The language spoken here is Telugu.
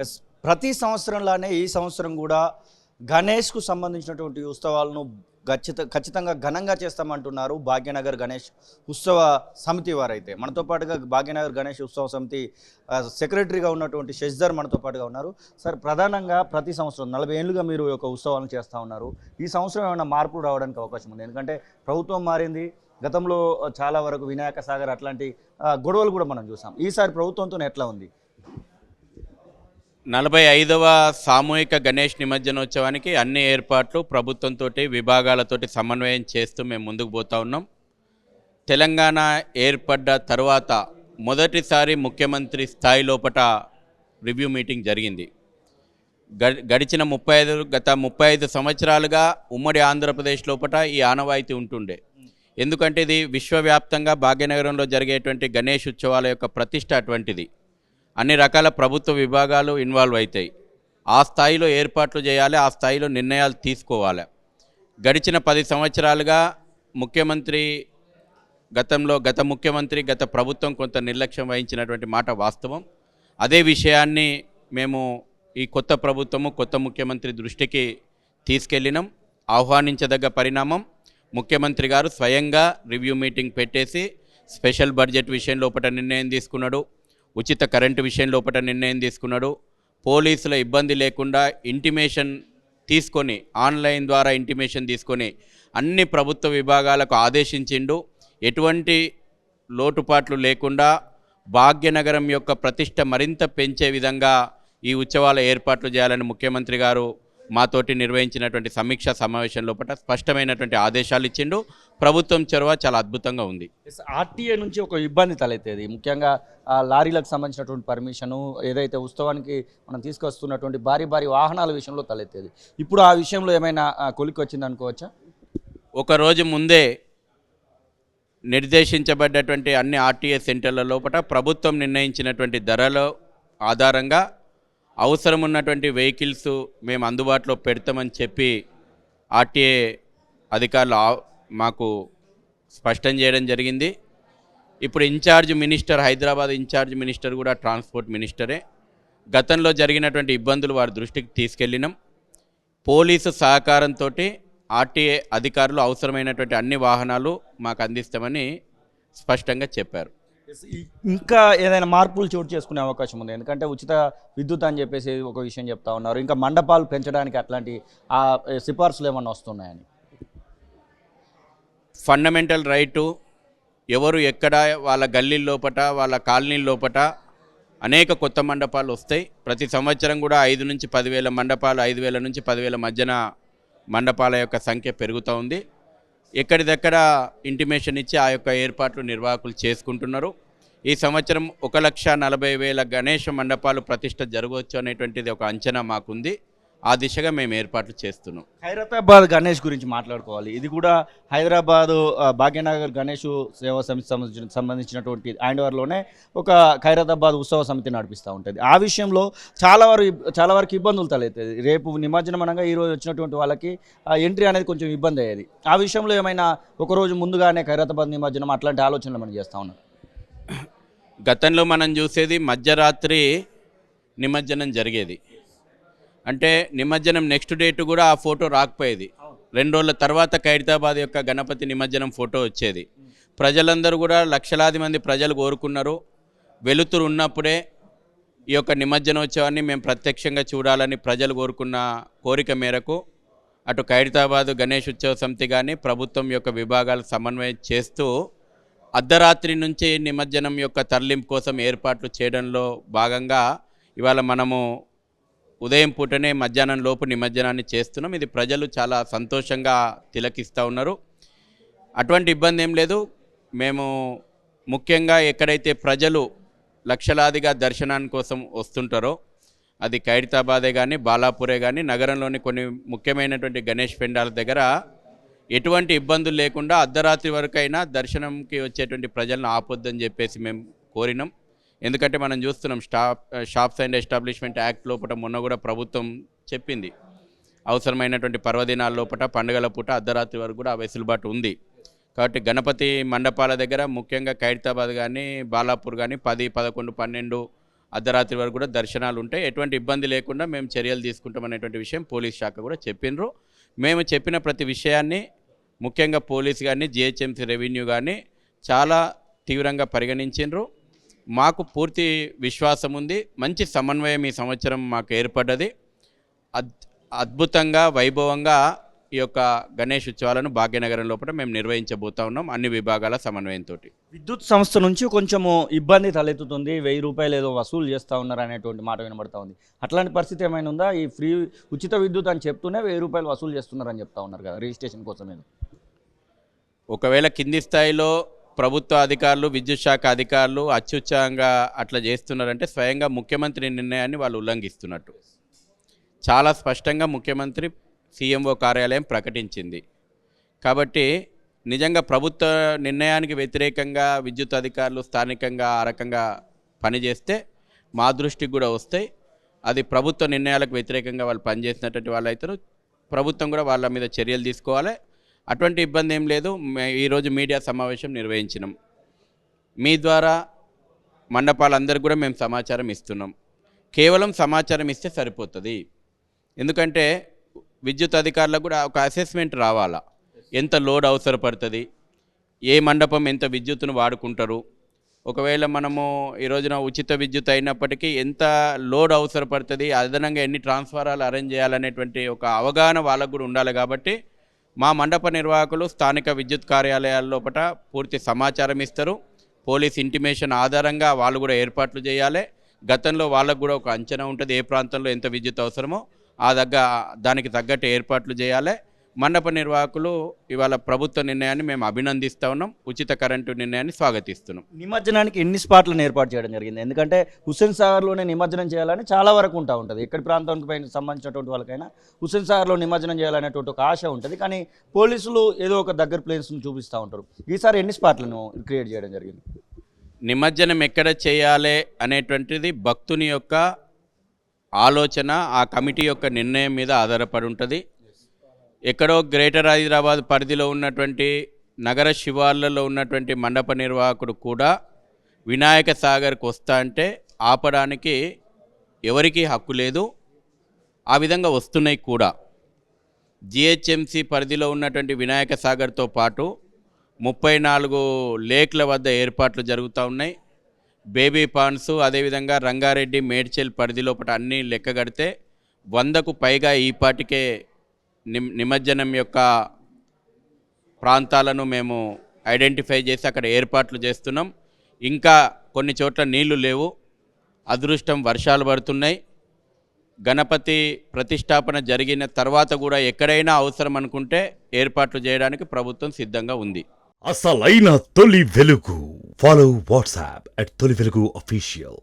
ఎస్. ప్రతి సంవత్సరంలానే ఈ సంవత్సరం కూడా గణేష్కు సంబంధించినటువంటి ఉత్సవాలను ఖచ్చితంగా ఘనంగా చేస్తామంటున్నారు భాగ్యనగర్ గణేష్ ఉత్సవ సమితి వారైతే. మనతో పాటుగా భాగ్యనగర్ గణేష్ ఉత్సవ సమితి సెక్రటరీగా ఉన్నటువంటి శశిధర్ మనతో పాటుగా ఉన్నారు. సార్, ప్రధానంగా ప్రతి సంవత్సరం 40 ఏళ్ళుగా మీరు ఒక ఉత్సవాలను చేస్తూ ఉన్నారు. ఈ సంవత్సరం ఏమైనా మార్పులు రావడానికి అవకాశం ఉంది? ఎందుకంటే ప్రభుత్వం మారింది. గతంలో చాలా వరకు వినాయక సాగర్ అట్లాంటి గొడవలు కూడా మనం చూసాం. ఈసారి ప్రభుత్వంతో ఎట్లా ఉంది? 45వ సామూహిక గణేష్ నిమజ్జనోత్సవానికి అన్ని ఏర్పాట్లు ప్రభుత్వంతో విభాగాలతోటి సమన్వయం చేస్తూ మేము ముందుకు పోతా ఉన్నాం. తెలంగాణ ఏర్పడ్డ తర్వాత మొదటిసారి ముఖ్యమంత్రి స్థాయి లోపట రివ్యూ మీటింగ్ జరిగింది. గడిచిన 35 సంవత్సరాలుగా ఉమ్మడి ఆంధ్రప్రదేశ్ లోపట ఈ ఆనవాయితీ ఉంటుండే. ఎందుకంటే ఇది విశ్వవ్యాప్తంగా భాగ్యనగరంలో జరిగేటువంటి గణేష్ ఉత్సవాల యొక్క ప్రతిష్ట అటువంటిది. అన్ని రకాల ప్రభుత్వ విభాగాలు ఇన్వాల్వ్ అవుతాయి. ఆ స్థాయిలో ఏర్పాట్లు చేయాలి, ఆ స్థాయిలో నిర్ణయాలు తీసుకోవాలి. గడిచిన 10 సంవత్సరాలుగా గత ముఖ్యమంత్రి గత ప్రభుత్వం కొంత నిర్లక్ష్యం వహించినటువంటి మాట వాస్తవం. అదే విషయాన్ని మేము ఈ కొత్త ప్రభుత్వము కొత్త ముఖ్యమంత్రి దృష్టికి తీసుకెళ్ళినాం. ఆహ్వానించదగ్గ పరిణామం, ముఖ్యమంత్రి గారు స్వయంగా రివ్యూ మీటింగ్ పెట్టేసి స్పెషల్ బడ్జెట్ విషయం లోపల నిర్ణయం తీసుకున్నాడు. ఉచిత కరెంటు విషయం లోపల నిర్ణయం తీసుకున్నాడు. పోలీసుల ఇబ్బంది లేకుండా ఇంటిమేషన్ తీసుకొని, ఆన్లైన్ ద్వారా ఇంటిమేషన్ తీసుకొని అన్ని ప్రభుత్వ విభాగాలకు ఆదేశించిండు. ఎటువంటి లోటుపాట్లు లేకుండా భాగ్యనగరం యొక్క ప్రతిష్ట మరింత పెంచే విధంగా ఈ ఉత్సవాల ఏర్పాట్లు చేయాలని ముఖ్యమంత్రి గారు మాతోటి నిర్వహించినటువంటి సమీక్షా సమావేశం లోపల స్పష్టమైనటువంటి ఆదేశాలు ఇచ్చిండు. ప్రభుత్వం చొరవ చాలా అద్భుతంగా ఉంది. ఆర్టీఏ నుంచి ఒక ఇబ్బంది తలెత్తేది, ముఖ్యంగా లారీలకు సంబంధించినటువంటి పర్మిషను ఏదైతే ఉత్సవానికి మనం తీసుకొస్తున్నటువంటి భారీ వాహనాల విషయంలో తలెత్తేది. ఇప్పుడు ఆ విషయంలో ఏమైనా కొలిక్కి వచ్చింది అనుకోవచ్చా? ఒకరోజు ముందే నిర్దేశించబడ్డటువంటి అన్ని ఆర్టీఏ సెంటర్ల లోపల ప్రభుత్వం నిర్ణయించినటువంటి ధరల ఆధారంగా అవసరం ఉన్నటువంటి వెహికల్స్ మేము అందుబాటులో పెడతామని చెప్పి ఆర్టీఏ అధికారులు మాకు స్పష్టం చేయడం జరిగింది. ఇప్పుడు హైదరాబాద్ ఇన్ఛార్జ్ మినిస్టర్ కూడా ట్రాన్స్పోర్ట్ మినిస్టరే. గతంలో జరిగినటువంటి ఇబ్బందులు వారి దృష్టికి తీసుకెళ్ళినాం. పోలీసు సహకారంతో ఆర్టీఏ అధికారులు అవసరమైనటువంటి అన్ని వాహనాలు మాకు అందిస్తామని స్పష్టంగా చెప్పారు. ఇంకా ఏదైనా మార్పులు చోటు చేసుకునే అవకాశం ఉంది? ఎందుకంటే ఉచిత విద్యుత్ అని చెప్పేసి ఒక విషయం చెప్తా ఉన్నారు. ఇంకా మండపాలు పెంచడానికి అట్లాంటి సిఫార్సులు ఏమన్నా వస్తున్నాయని? ఫండమెంటల్ రైటు ఎవరు ఎక్కడ వాళ్ళ గల్లీల లోపట వాళ్ళ కాలనీల లోపట అనేక కొత్త మండపాలు వస్తాయి. ప్రతి సంవత్సరం కూడా 5 నుంచి 10,000 మండపాలు, 5,000 నుంచి 10,000 మధ్యన మండపాల యొక్క సంఖ్య పెరుగుతూ ఉంది. ఎక్కడిదక్కడ ఇంటిమేషన్ ఇచ్చి ఆ యొక్క ఏర్పాట్లు నిర్వాహకులు చేసుకుంటున్నారు. ఈ సంవత్సరం 1,40,000 గణేష మండపాలు ప్రతిష్ట జరగవచ్చు అనేటువంటిది ఒక అంచనా మాకుంది. ఆ దిశగా మేము ఏర్పాట్లు చేస్తున్నాం. ఖైరతాబాద్ గణేష్ గురించి మాట్లాడుకోవాలి. ఇది కూడా హైదరాబాదు భాగ్యనగర్ గణేష్ సేవా సమితి సంబంధించినటువంటి ఆయనవారిలోనే ఒక ఖైరతాబాద్ ఉత్సవ సమితి నడిపిస్తూ ఉంటుంది. ఆ విషయంలో చాలా వరకు ఇబ్బందులు తలెత్తేది. రేపు నిమజ్జనం అనగా ఈరోజు వచ్చినటువంటి వాళ్ళకి ఎంట్రీ అనేది కొంచెం ఇబ్బంది అయ్యేది. ఆ విషయంలో ఏమైనా ఒకరోజు ముందుగానే ఖైరతాబాద్ నిమజ్జనం అట్లాంటి ఆలోచనలు మనం చేస్తూ ఉన్నాం. గతంలో మనం చూసేది మధ్యరాత్రి నిమజ్జనం జరిగేది. అంటే నిమజ్జనం నెక్స్ట్ డేట్ కూడా ఆ ఫోటో రాకపోయేది. 2 రోజుల తర్వాత ఖైరతాబాద్ యొక్క గణపతి నిమజ్జనం ఫోటో వచ్చేది. ప్రజలందరూ కూడా లక్షలాది మంది ప్రజలు కోరుకున్నారు. వెలుతురు ఉన్నప్పుడే ఈ యొక్క నిమజ్జనోత్సవాన్ని మేము ప్రత్యక్షంగా చూడాలని ప్రజలు కోరుకున్న కోరిక మేరకు అటు ఖైరతాబాద్ గణేష్ ఉత్సవ సమితి కానీ ప్రభుత్వం యొక్క విభాగాలు సమన్వయం చేస్తూ అర్ధరాత్రి నుంచి నిమజ్జనం యొక్క తరలింపు కోసం ఏర్పాట్లు చేయడంలో భాగంగా ఇవాళ మనము ఉదయం పూటనే మధ్యాహ్నం లోపు నిమజ్జనాన్ని చేస్తున్నాం. ఇది ప్రజలు చాలా సంతోషంగా తిలకిస్తూ ఉన్నారు. అటువంటి ఇబ్బంది ఏం లేదు. మేము ముఖ్యంగా ఎక్కడైతే ప్రజలు లక్షలాదిగా దర్శనాని కోసం వస్తుంటారో అది ఖైరతాబాదే కానీ బాలాపూరే కానీ నగరంలోని కొన్ని ముఖ్యమైనటువంటి గణేష్ పెండాల దగ్గర ఎటువంటి ఇబ్బందులు లేకుండా అర్ధరాత్రి వరకైనా దర్శనంకి వచ్చేటువంటి ప్రజలను ఆపొద్దని చెప్పేసి మేము కోరినాం. ఎందుకంటే మనం చూస్తున్నాం షాప్స్ అండ్ ఎస్టాబ్లిష్మెంట్ యాక్ట్ లోపల మొన్న కూడా ప్రభుత్వం చెప్పింది అవసరమైనటువంటి పర్వదినాల లోపల పండుగల పూట అర్ధరాత్రి వరకు కూడా వెసులుబాటు ఉంది. కాబట్టి గణపతి మండపాల దగ్గర ముఖ్యంగా ఖైరతాబాద్ కానీ బాలాపూర్ కానీ 10, 11, 12 అర్ధరాత్రి వరకు కూడా దర్శనాలు ఉంటాయి. ఎటువంటి ఇబ్బంది లేకుండా మేము చర్యలు తీసుకుంటామనేటువంటి విషయం పోలీస్ శాఖ కూడా చెప్పిండ్రు. మేము చెప్పిన ప్రతి విషయాన్ని ముఖ్యంగా పోలీస్ కానీ జిహెచ్ఎంసీ రెవెన్యూ కానీ చాలా తీవ్రంగా పరిగణించిండ్రు. మాకు పూర్తి విశ్వాసం ఉంది. మంచి సమన్వయం ఈ సంవత్సరం మాకు ఏర్పడ్డది. అద్భుతంగా వైభవంగా ఈ యొక్క గణేష్ ఉత్సవాలను భాగ్యనగరం లోపల మేము నిర్వహించబోతా ఉన్నాం అన్ని విభాగాల సమన్వయంతో. విద్యుత్ సంస్థ నుంచి కొంచెము ఇబ్బంది తలెత్తుతుంది, 1000 రూపాయలు ఏదో వసూలు చేస్తూ ఉన్నారు అనేటువంటి మాట వినబడతా ఉంది. అట్లాంటి పరిస్థితి ఏమైనా ఉందా? ఈ ఫ్రీ ఉచిత విద్యుత్ అని చెప్తూనే 1000 రూపాయలు వసూలు చేస్తున్నారని చెప్తా ఉన్నారు కదా రిజిస్ట్రేషన్ కోసం. ఒకవేళ కింది స్థాయిలో ప్రభుత్వ అధికారులు విద్యుత్ శాఖ అధికారులు అత్యుత్సాహంగా అట్లా చేస్తున్నారంటే స్వయంగా ముఖ్యమంత్రి నిర్ణయాన్ని వాళ్ళు ఉల్లంఘిస్తున్నట్టు. చాలా స్పష్టంగా ముఖ్యమంత్రి సీఎంఓ కార్యాలయం ప్రకటించింది. కాబట్టి నిజంగా ప్రభుత్వ నిర్ణయానికి వ్యతిరేకంగా విద్యుత్ అధికారులు స్థానికంగా ఆ రకంగా పనిచేస్తే మా దృష్టికి కూడా వస్తాయి. అది ప్రభుత్వ నిర్ణయాలకు వ్యతిరేకంగా వాళ్ళు పనిచేసినటువంటి వాళ్ళు అవుతారు. ప్రభుత్వం కూడా వాళ్ళ మీద చర్యలు తీసుకోవాలి. అటువంటి ఇబ్బంది ఏం లేదు. ఈరోజు మీడియా సమావేశం నిర్వహించినాం. మీ ద్వారా మండపాలందరికీ కూడా మేము సమాచారం ఇస్తున్నాం. కేవలం సమాచారం ఇస్తే సరిపోతుంది. ఎందుకంటే విద్యుత్ అధికారులకు కూడా ఒక అసెస్మెంట్ రావాలా, ఎంత లోడ్ అవసరపడుతుంది, ఏ మండపం ఎంత విద్యుత్తును వాడుకుంటారు, ఒకవేళ మనము ఈ రోజున ఉచిత విద్యుత్ అయినప్పటికీ ఎంత లోడ్ అవసరపడుతుంది, అదనంగా ఎన్ని ట్రాన్స్ఫారాలు అరేంజ్ చేయాలనేటువంటి ఒక అవగాహన వాళ్ళకు కూడా ఉండాలి. కాబట్టి మా మండప నిర్వాహకులు స్థానిక విద్యుత్ కార్యాలయాల లోపల పూర్తి సమాచారం ఇస్తారు. పోలీస్ ఇంటిమేషన్ ఆధారంగా వాళ్ళు కూడా ఏర్పాట్లు చేయాలి. గతంలో వాళ్ళకు కూడా ఒక అంచనా ఉంటుంది, ఏ ప్రాంతంలో ఎంత విద్యుత్ అవసరమో దానికి తగ్గట్టు ఏర్పాట్లు చేయాలి. మండప నిర్వాహకులు ఇవాళ ప్రభుత్వ నిర్ణయాన్ని మేము అభినందిస్తూ ఉన్నాం. ఉచిత కరెంటు నిర్ణయాన్ని స్వాగతిస్తున్నాం. నిమజ్జనానికి ఎన్ని స్పాట్లను ఏర్పాటు చేయడం జరిగింది? ఎందుకంటే హుస్సేన్ సాగర్లోనే నిమజ్జనం చేయాలని చాలా వరకు ఉంటుంది. ఎక్కడి ప్రాంతానికి సంబంధించినటువంటి వాళ్ళకైనా హుస్సేన్ సాగర్లో నిమజ్జనం చేయాలనేటువంటి ఒక ఆశ ఉంటుంది. కానీ పోలీసులు ఏదో ఒక దగ్గర ప్లేస్ను చూపిస్తూ ఉంటారు. ఈసారి ఎన్ని స్పాట్లను క్రియేట్ చేయడం జరిగింది? నిమజ్జనం ఎక్కడ చేయాలి అనేటువంటిది భక్తుని యొక్క ఆలోచన, ఆ కమిటీ యొక్క నిర్ణయం మీద ఆధారపడి ఉంటుంది. ఎక్కడో గ్రేటర్ హైదరాబాద్ పరిధిలో ఉన్నటువంటి నగర శివార్లలో ఉన్నటువంటి మండప నిర్వాహకుడు కూడా వినాయక సాగర్కి వస్తా అంటే ఆపడానికి ఎవరికీ హక్కు లేదు. ఆ విధంగా వస్తున్నాయి కూడా. జిహెచ్ఎంసీ పరిధిలో ఉన్నటువంటి వినాయక సాగర్తో పాటు 34 లేక్ల వద్ద ఏర్పాట్లు జరుగుతూ ఉన్నాయి. బేబీ పాండ్స్, అదేవిధంగా రంగారెడ్డి మేడ్చల్ పరిధిలోపట అన్నీ లెక్క కడితే 100కు పైగా ఈపాటికే నిమజ్జనం యొక్క ప్రాంతాలను మేము ఐడెంటిఫై చేసి అక్కడ ఏర్పాట్లు చేస్తున్నాం. ఇంకా కొన్ని చోట్ల నీళ్లు లేవు, అదృష్టం వర్షాలు పడుతున్నాయి. గణపతి ప్రతిష్టాపన జరిగిన తర్వాత కూడా ఎక్కడైనా అవసరం అనుకుంటే ఏర్పాట్లు చేయడానికి ప్రభుత్వం సిద్ధంగా ఉంది. అసలైన తొలి వెలుగు. ఫాలో వాట్సాప్ @తొలి వెలుగు official.